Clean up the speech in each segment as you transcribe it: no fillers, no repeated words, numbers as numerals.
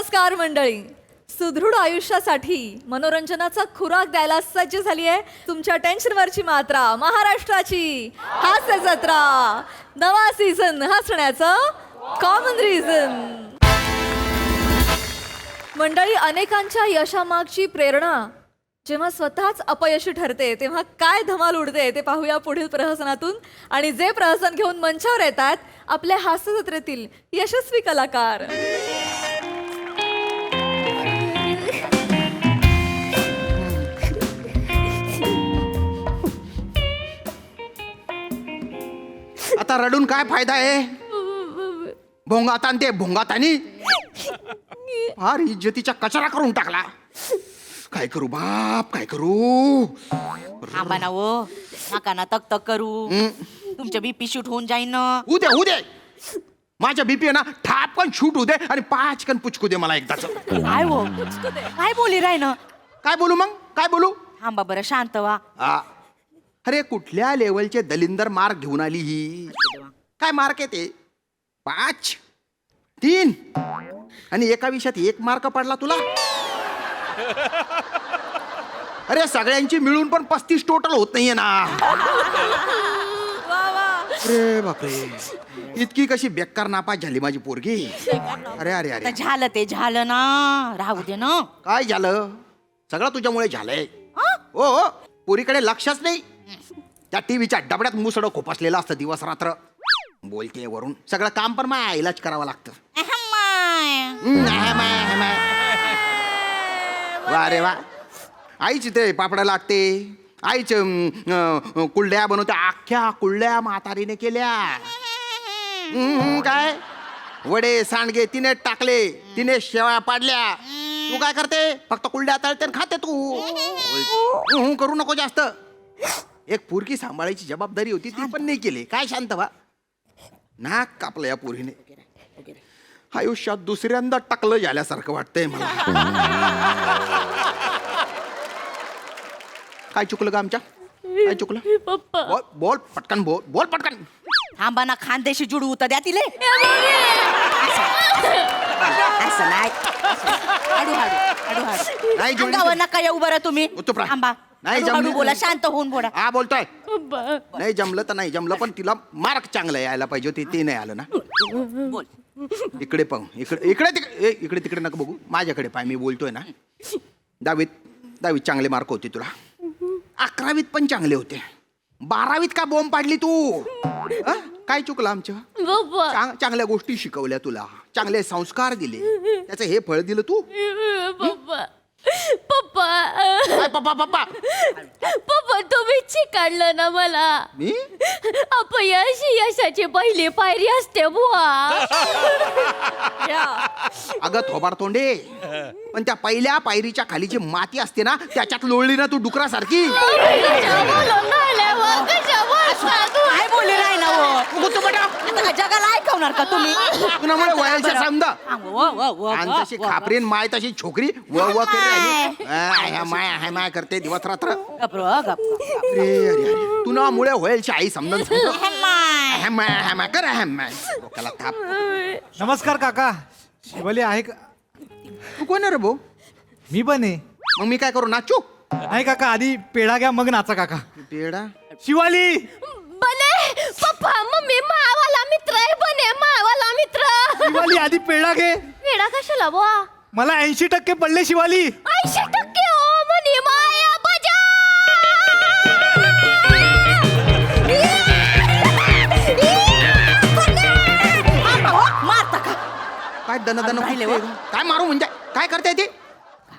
नमस्कार मंडळी. सुदृढ आयुष्यासाठी मनोरंजनाचा खुराक द्यायला सज्ज झाली आहे तुमच्या टेन्शनवरची मात्रा महाराष्ट्राची हास्य जत्रा. नवा सीझन हसण्याचं कॉमन रिझन. मंडळी, अनेकांच्या यशामागची प्रेरणा जेव्हा स्वतःच अपयशी ठरते तेव्हा काय धमाल उडते ते पाहूया पुढील प्रहसनातून. आणि जे प्रहसन घेऊन मंचावर येतात आपल्या हास्य जत्रेतील यशस्वी कलाकार. आता रडून काय फायदा आहे? भोंगात आणते भोंगात आणि फार इज्जतीचा कचरा करून टाकला. काय करू बाप, काय करू? थांबा ना हो, नका ना तक तक करू. तुमच्या बीपी शूट होऊन जाईन ना. होऊ दे माझ्या बीपी ना ठापकन शूट होऊ दे आणि पाचकन पुचकू दे मला एकदाच. काय हो, काय बोली राय ना? काय बोलू मग, काय बोलू? थांबा बरं, शांत व्हा. अरे कुठल्या लेवलचे दलिंदर मार्क घेऊन आली ही? काय मार्क आहे ते? 5, 3 आणि एका विषयात 1 मार्क पडला तुला. अरे सगळ्यांची मिळून पण 35 टोटल होत नाहीये ना. अरे बापरे, इतकी कशी बेकार नापास झाली माझी पोरगी. अरे अरे अरे, झालं ते झालं ना, राहू दे ना. काय झालं? सगळं तुझ्यामुळे झालंय. हो, पोरीकडे लक्षच नाही. त्या टीव्हीच्या डबड्यात मुसडं खोपसलेलं असतं दिवस रात्र. बोलते वरून सगळं काम पण माझ्या आईलाच करावं लागतं. वा रे वा, आईच ते पापडा लागते. आईच कुलड्या बनवते. अख्ख्या कुलड्या म्हातारीने केल्या. काय वडे सांडगे तिने टाकले, तिने शेवया पाडल्या. तू काय करते? फक्त कुलड्या तळते खाते तू. करू नको जास्त. एक पोरगी सांभाळायची जबाबदारी होती ती पण नाही केली. काय शांत व्हा. नाक कापलं या पोरीने. आयुष्यात दुसऱ्यांदा टाकलं झाल्यासारखं वाटतंय मला. काय चुकलं का आमच्या? काय चुकलं? बोल बोल पटकन, बोल बोल पटकन. थांबा ना, खानदेशी जुडू होतं द्या तिले. असं नाही, हळू नाही, जुडू अंगावर नका येऊ बरं तुम्ही. चुप राहा. थांबा, नाही हळू जमलं. बोला, शांत होऊन बोला. हा बोलतोय. नाही जमलं तर नाही जमलं, पण तिला मार्क चांगलं यायला पाहिजे होते, ते नाही आलं ना. बोल. इकडे पाहू, इकडे इकडे इकडे तिकडे नका बघू, माझ्याकडे पाय. मी बोलतोय ना. 10वीत चांगले मार्क होते तुला. 11वीत पण चांगले होते. 12वीत का बॉम्ब पाडली तू? काय चुकलं आमच्या? चांगल्या गोष्टी शिकवल्या तुला, चांगले संस्कार दिले, त्याचं हे फळ दिलं तू. पप्पा काय पप्पा पप्पा? पप्पा तुम्ही चिकाडलं ना मला. मी अपयश ही यशाची पहिली पायरी असते बुवा. अगं थोबाड तोंडे, पण त्या पहिल्या पायरीच्या खाली जी माती असते ना त्याच्यात लोळली ना तू डुकरासारखी. काय बोलले राय ना हो? आता जगाला ऐकवणार का तुम्ही? तुझ्यामुळे वयाच्या समजा आणि तशी खापरीन माय तशी छोकरी व व माय माय करते दिवस रात्र. तुनामुळे होयलची आई समजून कर. डोक्याला थाप. नमस्कार काका. शिवाली आहे का? तू कोण आहे रे भाऊ? मी पण आहे. मग मी काय करू, नाचू? नाही काका, आधी पेढा घ्या मग नाचा काका. पेडा? शिवाली बने पप्पा मम्मी मावाला मित्र आहे. बने मावाला मित्र. शिवाली आधी पेढा घे. वेडा कशाला बुवा? मला 80% पडले शिवाली. 80% हो म्हणे माया बजा. मारता का? काय दन राहिले कुत्ते? काय मारू म्हणजे काय करते ते?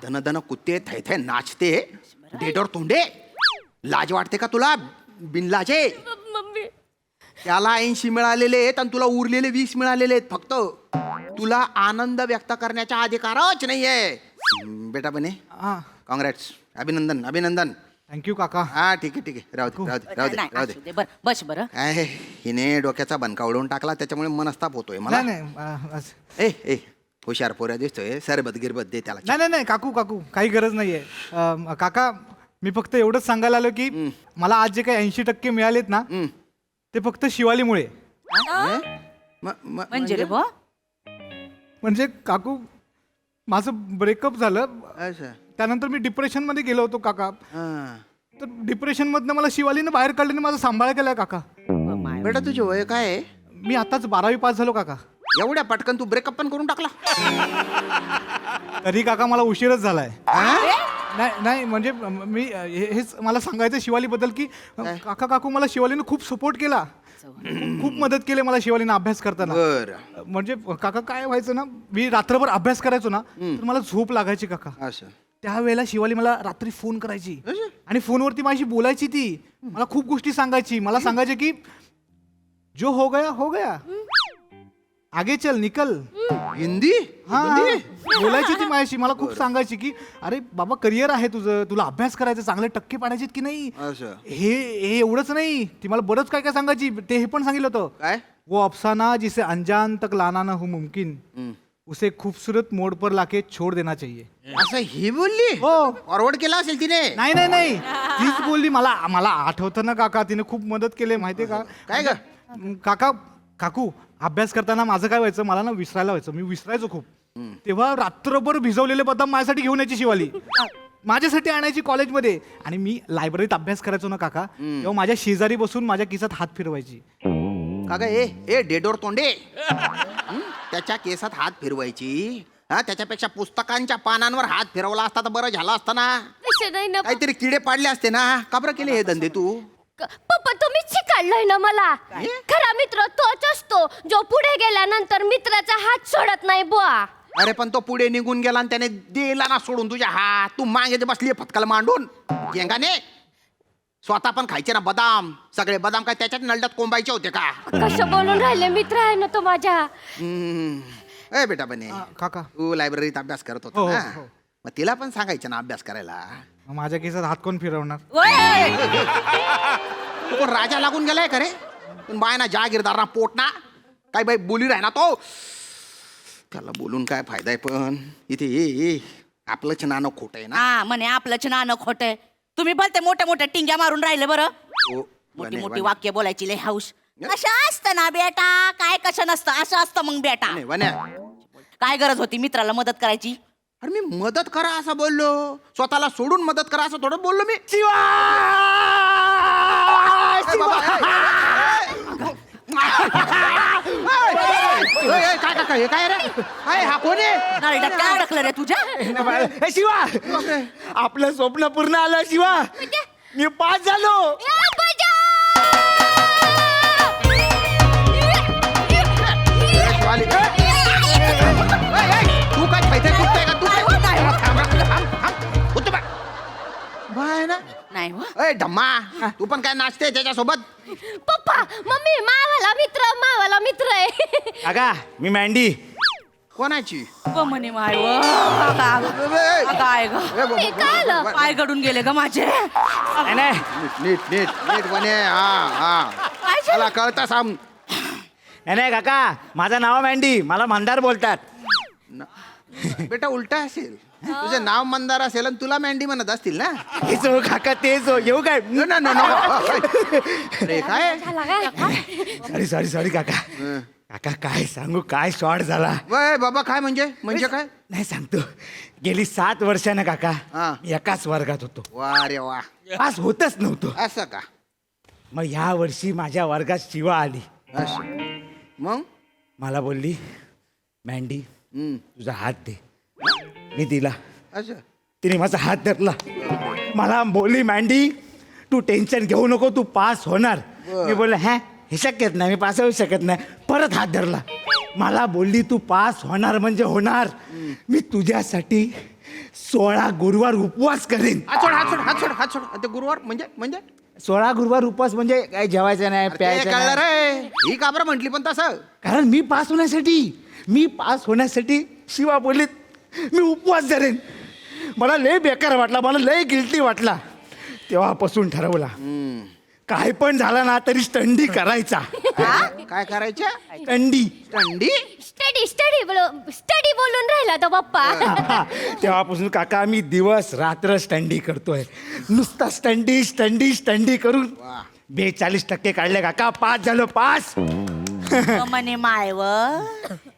दन कुत्ते थै थै नाचते. डेडोर तोंडे, लाज वाटते का तुला? बिनलाजे. मम्मी त्याला 80 मिळालेले आहेत आणि तुला उरलेले 20 मिळालेले आहेत. फक्त तुला आनंद व्यक्त करण्याचा अधिकारच नाहीये. बेटा बने, हा, कॉंग्रॅट्स, अभिनंदन अभिनंदन. थँक्यू काका. हा ठीक आहे ठीक आहे, राहू दे राहू दे राहू दे नाही, राहू असू दे. दे. बस बरं. काय हिने डोक्याचा बनका उडवून टाकला, त्याच्यामुळे मनस्ताप होतोय मला. नाही नाही ए ए हुशार पोऱ्या दिसतोय. सरबत गिरबत दे त्याला. नाही नाही नाही काकू काकू काही गरज नाहीये. काका मी फक्त एवढंच सांगायला आलो की मला आज जे काही 80% मिळालेत ना ते फक्त शिवालीमुळे. म्हणजे रे बुवा? म्हणजे काकू माझं ब्रेकअप झालं. अच्छा. त्यानंतर मी डिप्रेशनमध्ये गेलो होतो काका. हा. तर डिप्रेशनमधनं मला शिवालीनं बाहेर काढल्याने माझा सांभाळ केलाय काका. बेटा तुझे वय काय आहे? मी आताच 12वी पास झालो काका. एवढ्या पटकन तू ब्रेकअप पण करून टाकला? तरी काका मला उशीरच झालाय. नाही नाही म्हणजे मी हेच मला सांगायचं शिवालीबद्दल की काका काकू मला शिवालीनं खूप सपोर्ट केला. खूप मदत केली मला शिवालीनं अभ्यास करताना. बर. म्हणजे काका काय व्हायचं ना, मी रात्रभर अभ्यास करायचो ना तर मला झोप लागायची काका. असं. त्यावेळेला शिवाली मला रात्री फोन करायची आणि फोनवरती माझी बोलायची. ती मला खूप गोष्टी सांगायची. मला सांगायची की जो हो गया आगे चल निकल. हिंदी? हा बोलायची ती माझ्याशी. मला खूप सांगायची की अरे बाबा करिअर आहे तुझं, तुला अभ्यास करायचं, चांगले टक्के पाडायचे की नाही. असं. हे एवढंच नाही, ती मला बरंच काय काय सांगायची. ते हे पण सांगितलं होतं, काय? वो अफसाना जिसे अनजान तक लाना ना हो मुमकिन उसे खूबसूरत मोड पर लाके छोड़ देना चाहिए. असं ही बोलली? हो. फॉरवर्ड केला असेल तिने. नाही नाही नाही तीच बोलली. मला आठवतं ना काका, तिने खूप मदत केली माहितीये का. काय ग? काका काकू अभ्यास करताना माझं काय व्हायचं, मला ना विसरायला व्हायचं. मी विसरायचो खूप. तेव्हा रात्रभर भिजवलेले बदाम माझ्यासाठी घेऊन यायची शिवाली, माझ्यासाठी आणायची कॉलेजमध्ये. आणि मी लायब्ररीत अभ्यास करायचो ना काका, तेव्हा माझ्या शेजारी बसून माझ्या खिशात हात फिरवायची. का ग? ए डेडोर तोंडे. त्याच्या केसात हात फिरवायची? हा, त्याच्यापेक्षा पुस्तकांच्या पानांवर हात फिरवला असता तर बरं झालं असतं ना. तसे नाही ना काहीतरी किडे पाडले असते ना. का बरं केले हे धंदे तू? पप्पा, तुम्हीच शिकाडलंय ना मला. खरा मित्र तोच असतो जो पुढे गेल्यानंतर मित्राचा हात सोडत नाही बुवा. अरे पण तो पुढे निघून गेला आणि त्याने दिला ना सोडून तुझ्या हात. तू मागे बसली फटकाला मांडून गेंगाने. स्वतः पण खायचे ना बदाम. सगळे बदाम काय त्याच्यात नलड्यात कोंबायचे होते का? कसं बोलून राहिले, मित्र आहे ना तो माझ्या. ए बेटा बने, काका तू लायब्ररीत अभ्यास करत हो, होता हो, ना? हो. मग तिला पण सांगायचं ना अभ्यास करायला. माझ्या खिशात हात कोण फिरवणार. तू कोण राजा लागून गेलाय का रे? पण बाय ना जहागीरदार ना पोट ना. काय बाई बोली राह ना तो. त्याला बोलून काय फायदा आहे? पण इथे ये आपलंच नाणं खोट आहे ना. हा म्हणे आपलंच नाणं खोट आहे. तुम्ही बोलते मोठ्या मोठ्या टिंग्या मारून राहिले बरं. ओ, मोठी वने, मोठी वने. वाक्य बोलायची लय हाऊस. असं असतं ना बेटा, काय कसं नसतं, असं असतं मग बेटा. वने, वने. काय गरज होती मित्राला मदत करायची? अरे मी मदत करा असं बोललो, स्वतःला सोडून मदत करा असं थोडं बोललो मी. काय काय काय रे? काय हा कोण आहे? नरड्यात काय अडकलं रे तुझ्या? ए, शिवा आपलं स्वप्न पूर्ण आलं शिवा. मी पास झालो. शिवाली, तू काय खायचंय कुठतंय का? तू काय उठ बा. बाय ना. नाही हो. ए ढम्मा, तू पण काय नाचते त्याच्यासोबत? पप्पा, मम्मी, मावाला मित्र आहे. अगा मी मँडी. कोणाची? व म्हणे माय व. काय ग? हे काय आलं? पाय गडून गेले ग माझे. नाही, नाही नीट नीट नीट बने. हा मला कळतं साम. नाही काका, माझं नाव मँडी, मला मंदार बोलतात. बेटा उलटा असेल. तुझं नाव मंदार असेल आणि तुला मँडी म्हणत असतील ना. तेच हो काका, तेच हो. येऊ काय? No no no no. अरे काय? सॉरी काका. काका काय सांगू, काय शॉर्ट झाला. वय बाबा, काय म्हणजे काय? नाही सांगतो. गेली 7 वर्षानं काका हा. मी एकाच वर्गात होतो. वा रे वा. पास होतच नव्हतो. असं का? मग या वर्षी माझ्या वर्गात शिवा आली. असं मग? मला बोलली, मँडी हम्म. तुझा हात दे. मी दिला. असं तिने माझा हात धरला. मला बोलली, मँडी तू टेन्शन घेऊ नको, तू पास होणार. मी बोललो, हॅ हे शक्यच नाही, मी पास होऊ शकत नाही. परत हात धरला. मला बोलली, तू पास होणार म्हणजे होणार. मी तुझ्यासाठी 16 गुरुवार उपवास करेन. हात सोड हात सोड हात सोड हात सोड. ते गुरुवार म्हणजे 16 गुरुवार उपवास म्हणजे काय, जेवायचं नाही, ते प्यायचं कळलं नाही. रे. ही का बरं म्हटली पण तसं? कारण मी पास होण्यासाठी शिवा बोललीत मी उपवास धरेन. मला लय बेकार वाटला, मला लय गिल्टी वाटला. तेव्हापासून ठरवला, काय पण झाला ना तरी स्टंडी करायचा. काय करायच्या? स्टंडी. थंडी? स्टडी बोलून राहिला तो पप्पा. तेव्हापासून काका मी दिवस रात्र स्टंडी करतोय. नुसता स्टंडी करून 42% काढले काका. पास झालो, पास. व म्हणे माय व.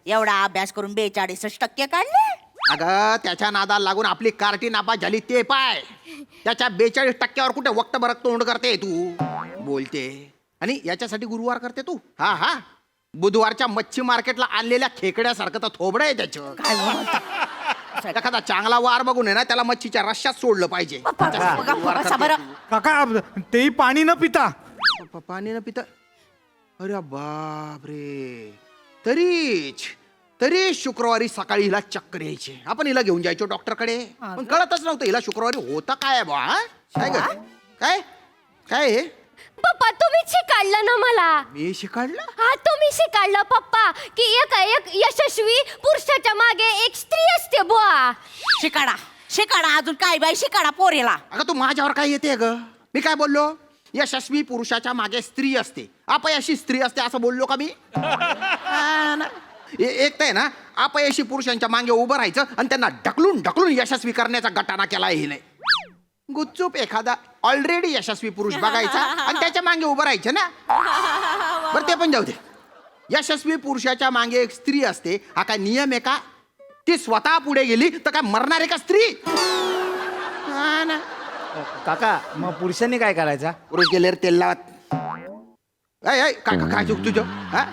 एवढा अभ्यास करून 42% काढले. अगं त्याच्या नादाला लागून आपली कार्टी नापास झाली ते पाय. त्याच्या 42% कुठे वक्त बरक तोंड करते तू बोलते. आणि याच्यासाठी गुरुवार करते तू. हा हा बुधवारच्या मच्छी मार्केटला आणलेल्या खेकड्यासारखं तर थोबड आहे त्याचं. एखादा चांगला वार बघून आहे ना त्याला मच्छीच्या रश्श्यात सोडलं पाहिजे. बसा बरं. काका तेही पाणी न पिता. पाणी न पिता. अरे बाप रे. तरी शुक्रवारी सकाळी हिला चक्कर यायची. आपण हिला घेऊन जायचो डॉक्टरकडे. पण कळतच नव्हतं हिला शुक्रवारी होता काय बा. काय ग काय काय हे? पप्पा तुम्ही शिकाडलं ना मला. मी शिकाडलं. हा तुम्ही शिकाडलं पप्पा की एक यशस्वी पुरुषाच्या मागे एक स्त्री असते बुवा. शिकाडा अजून काय बाई शिकाडा पोरेला. अगं तू माझ्यावर काय येते ग. मी काय बोललो. यशस्वी पुरुषाच्या मागे स्त्री असते अपयशी स्त्री असते असं बोललो का मी. हा ना. एक तर आहे ना अपयशी पुरुषांच्या मागे उभं राहायचं आणि त्यांना ढकलून ढकलून यशस्वी करण्याचा गटाना केला येईल. गुपचूप एखादा ऑलरेडी यशस्वी पुरुष बघायचा आणि त्याच्या मागे उभं राहायचं ना. बरं ते पण जाऊ दे. यशस्वी पुरुषाच्या मागे एक स्त्री असते हा काय नियम आहे का. ती स्वतः पुढे गेली तर काय मरणार आहे का स्त्री. हा ना. काका मग पुरुषांनी काय करायचा? पुरुष गेले तेल लावत. काय काय चूक तुझं. हा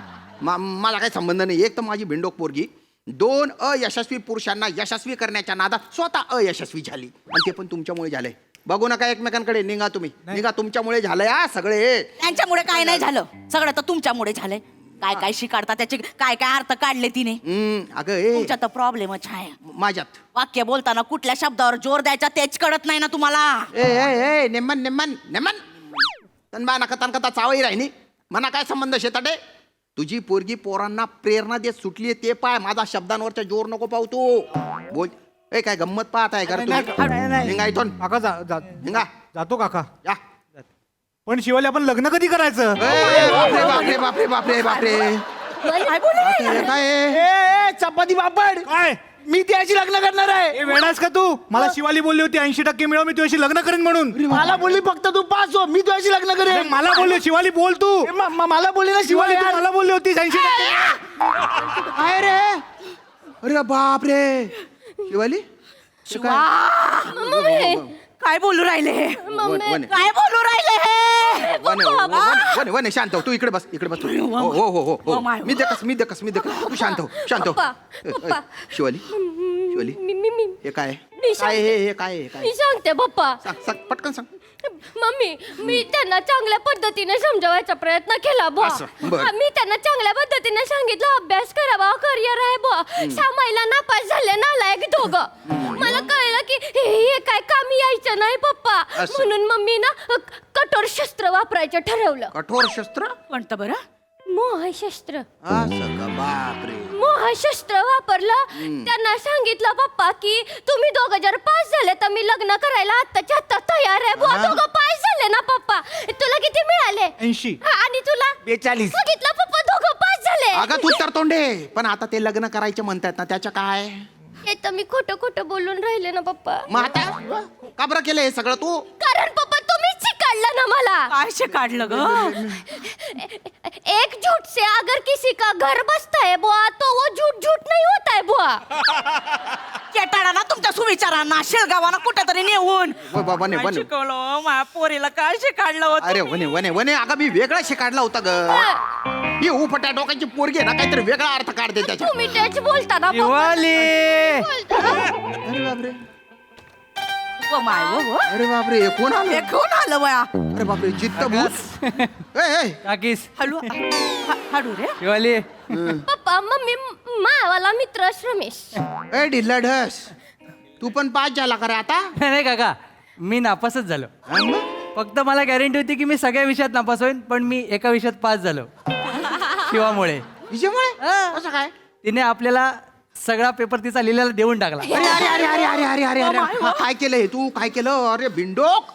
मला काही संबंध नाही. एक तर माझी भिंडोक पोरगी 2 अयशस्वी पुरुषांना यशस्वी करण्याच्या नादात स्वतः अयशस्वी झाली. आणि ते पण तुमच्यामुळे झालंय. बघू नका एकमेकांकडे. निघा तुम्ही निघा. तुमच्यामुळे झालंय हा सगळे. त्यांच्यामुळे काय नाही झालं. सगळं तर तुमच्यामुळे झालंय. काय काय शिकाडता त्याचे काय काय अर्थ काढले तिने. अगं ए तुमच्या तर प्रॉब्लेमच आहे. माझ्यात वाक्य बोलताना कुठल्या शब्दावर जोर द्यायचा तेच कळत नाही ना तुम्हाला. ए नेमन नेमन नेमन तनबा नका तनकता चावई राहिनी. मना काय संबंध शेताडे. तुझी पोरगी पोरांना प्रेरणा देत सुटली ते पाय. माझा शब्दांवरचा जोर नको पाहू तू. बोल. ए काय गंमत पाहत आहे का नाही. निघा इथून. काका निघा. जातो काका. या. पण शिवाली आपण लग्न कधी करायचं? बापरे बापरे बापरे बापरे बापरे. काय बोलू हे काय आहे? ए चपाती पापड. काय मी त्याशी लग्न करणार आहे. ए वेडास का तू. मला शिवाली बोलली होती 80% मिळव मी तुझ्याशी लग्न करेन म्हणून. मला बोलली फक्त तू पास हो मी तुझ्याशी लग्न अरे करेन. मला बोलली शिवाली बोल तू. मला बोलली ना शिवाली शिवाली तू मला बोलली होती 80%. काय रे. अरे बाप रे. शिवाली हे काय? काय बोलू राहिले. वने काय बोलू राहिले हे. वने वने वने शांत हो. तू इकडे बस इकडे बस. हो हो हो हो मी देखस तू शांत हो. पप्पा. शिवाली हे काय मी काय हे काय हे काय मी सांगते पप्पा. सांग पटकन सांग. मम्मी मी त्यांना चांगल्या पद्धतीने समजावायचा प्रयत्न केला बुवा. असं, बरं. मी त्यांना चांगल्या पद्धतीने सांगितलं अभ्यास करा बुवा करिअर आहे बुवा. 6 महिला नापास झाले नालायक दोघं. मला कळलं की हे काय कामी यायचं नाही पप्पा. असं. म्हणून मम्मी ना कठोर शस्त्र वापरायचं ठरवलं. कठोर शस्त्र. कोणतं बरं. मोहशस्त्र. असं का बापरे. मोहशस्त्र वापरलं. त्यांना सांगितलं पप्पा की तुम्ही दोघं जर पास झाले तर मी लग्न करायला आत्ताच्या आत्ता तयार आहे बुवा. दोघं पास झाले ना पप्पा. तुला किती मिळाले? 80. आणि तुला 42. सांगितलं पप्पा दोघं पास झाले. अगं तू तर तोंडे. पण आता ते लग्न करायचे म्हणतात ना त्याच्या काय. हे तर मी खोटं खोटं बोलून राहिले ना पप्पा. मग आता का बरं केलं हे सगळं तू. कारण पप्पा तुम्हीच शिकाडलं ना मला. काय शिकाडलं ग. एक झूठ से अगर किसी का घर बसता है बुआ तो वो झूठ झूठ नहीं होता है बुआ. केटाळा ना तुमच्या सुविचारांना शेळगावाना कुठेतरी नेऊन वने काय वने शिकवलं माझ्या पोरीला. काय शिकाडलं होतं. अरे वने वने वने अगं मी वेगळा शिकाडला होता ग. ही उफट्या डोक्याची पोरगी आहे ना काहीतरी वेगळा अर्थ काढते त्याच्या. तुम्ही तेच बोलता ना पप्पा. अरे बापरे. व माय व अरे बापरे हे कोण आलं. हे कोण आलं वया. अरे बापरे चित्त भूत. ए काकीस हळू हळू रे. शिवाली पप्पा मम्मी मावाला मित्र रमेश. ए ढिल्ला ढस. तू पण पास झाला का रे आता. नाही काका मी नापासच झालो. हा मग? फक्त मला गॅरंटी होती की मी सगळ्या विषयात नापास होईन पण मी एका विषयात पास झालो शिवामुळे. हिच्यामुळे असं काय. तिने आपल्याला सगळा पेपर तिचा लिहिलेला देऊन टाकला. अरे अरे अरे अरे अरे अरे अरे अरे हा, काय केलं हे तू काय केलं. अरे भिंडोक.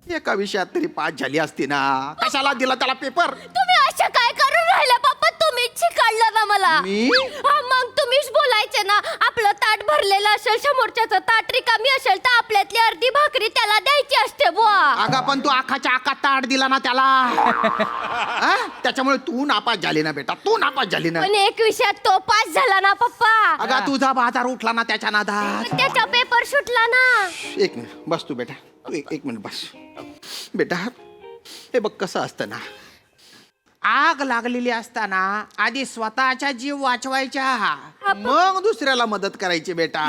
एका विषयात तरी पास झाली असती ना. कशाला दिला त्याला पेपर. तुम्ही असं काय करून राहिले पप्पा. तुम्हीच शिकाडलं ना मला. मी? हा मग तुम्हीच बोलायचे ना. आपलं ताट भरलेलं असेल समोरच्याचं ताट रिकामी असेल तर आपल्यातली अर्धी ती भाकरी त्याला द्यायची असते बुवा. अगं पण तू आखाच्या आकात ताट दिला ना त्याला हा? त्याच्यामुळे तू नापास झाली ना बेटा, तू नापास झाली ना. पण एक विषयात तो पास झाला ना पप्पा. अगं तुझा बाजार उठला ना त्याच्या नादात. पण त्याचा पेपर सुटला ना. एक मिनिट बस तू बेटा, तू एक मिनिट बस बेटा. हे बघ कसं असतं ना, आग लागलेली असताना आधी स्वतःचा जीव वाचवायचा, मग दुसऱ्याला मदत करायची बेटा.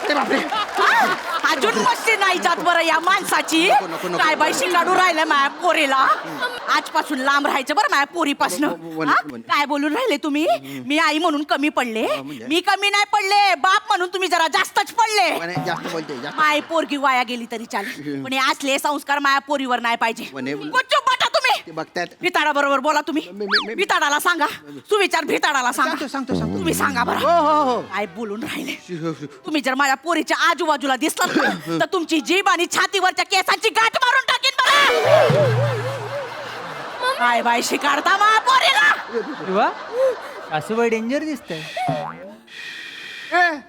ए बापरे. अजून मस्ती नाही जात बरं या माणसाची. नको. काय बाईशी काढू राहिलं माझ्या पोरीला. आजपासून लांब राहायचं बरं माझ्या पोरीपासून. काय बोलून राहिले तुम्ही? मी आई म्हणून कमी पडले? मी कमी नाही पडले, बाप म्हणून तुम्ही जरा जास्तच पडले. जास्त बोलते जास्त. माय पोरगी वाया गेली तरी चालेल, पण हे असले संस्कार माझ्या पोरीवर नाही पाहिजे. म्हणे- गुपचूप बटा ते तुम्ही. बघतायत. भिताडा बरोबर बोला तुम्ही. मी- भिताडाला सांगा, सुविचार भिताडाला सांगा. सांगतो. तुम्ही सांगा हो बरं. हो हो. काय बोलून राहिले तुम्ही? जर माझ्या पोरीच्या आजूबाजूला दिसलात ना, तर तुमची जीभ आणि छातीवरच्या केसांची गाठ मारून टाकीन बरं. काय बाई शिकारता माझ्या पोरीला. किंवा सासूबाई डेंजर दिसते.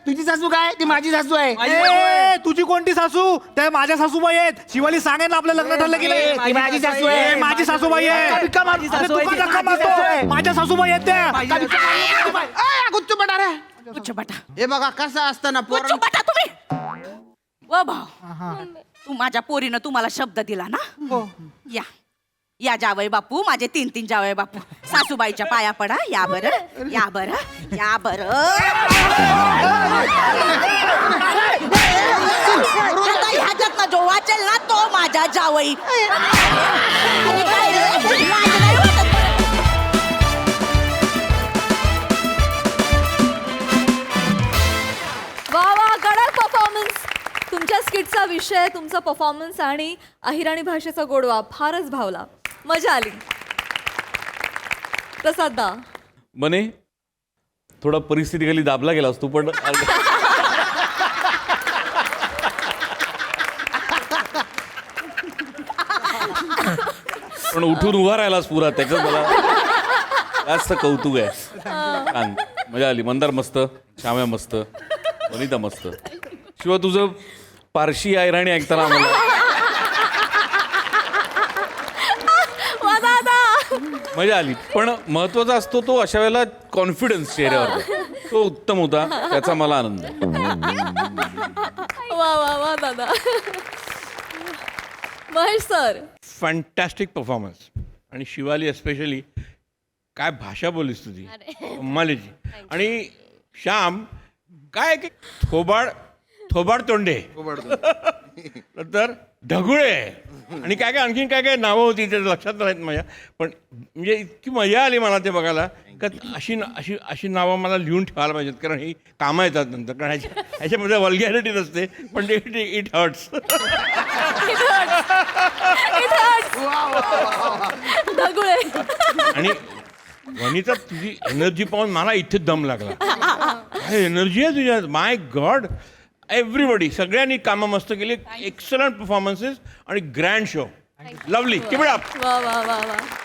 तुझी सासू काय? ती माझी सासू आहे. ए, तुझी कोणती सासू? त्या माझ्या सासूबाई आहेत. शिवाली सांगेन ना आपलं लग्न ठरलं की नाही. ती माझी सासू आहे. ए, माझी सासूबाई आहे. माझी सासू आहे. अरे, तू का धक्का मारतो? माझ्या सासूबाई आहेत त्या. गुच्चू बेटा रे. उच्च बटा, हे बघा कसं असतं ना उच्च बटा तुम्ही. व भाऊ, तू माझ्या पोरीनं तुम्हाला शब्द दिला ना. या जावई बापू, माझे 3 जावई बापू. सासूबाईच्या पाया पडा. या बरं, या बरं, या बरं. आता ह्याच्यात ना जो वाचेल ना तो माझा जावई. आणि काय रे? माझं नाही वाटत. वा कडक परफॉर्मन्स. तुमच्या स्किटचा विषय, तुमचा परफॉर्मन्स आणि अहिराणी भाषेचा गोडवा फारच भावला. मजा आली. प्रसाद दा, मने थोडा परिस्थितीखाली दाबला गेलास तू, पण पण उठून उभा राहिलास पुरा, त्याच्यात मला जास्त कौतुक आहे. छान, मजा आली. मंदार मस्त, श्याम्या मस्त, वनिता मस्त. शिवाय तुझं पारशी आयराणी ऐकताना आम्हाला मजा आली. पण महत्वाचा असतो तो अशा वेळेला कॉन्फिडन्स चेहऱ्यावर, तो उत्तम होता. त्याचा मला आनंद आहे. वा दादा. Mahesh sir, fantastic performance. आणि शिवाली एस्पेशली काय भाषा बोलीस तुझी, कमालीची. आणि श्याम काय की थोबाड तोंडे तर ढगुळे. आणि काय आणखीन काय नावं होती ते लक्षात नाहीत माझ्या, पण म्हणजे इतकी मजा आली मला ते बघायला का अशी नावं मला लिहून ठेवायला पाहिजेत, कारण ही कामं येतात नंतर. कारण ह्याच्यामध्ये वल्गॅरिटी नसते, पण इट हर्ट्स. ढगुळे. आणि वनिता तुझी एनर्जी पाहून मला इथे दम लागला. काय एनर्जी आहे तुझ्यात, माय गॉड. एव्हरीबडी, सगळ्यांनी कामं मस्त केली. एक्सलंट परफॉर्मन्सेस आणि grand show. Lovely. Keep it up. वा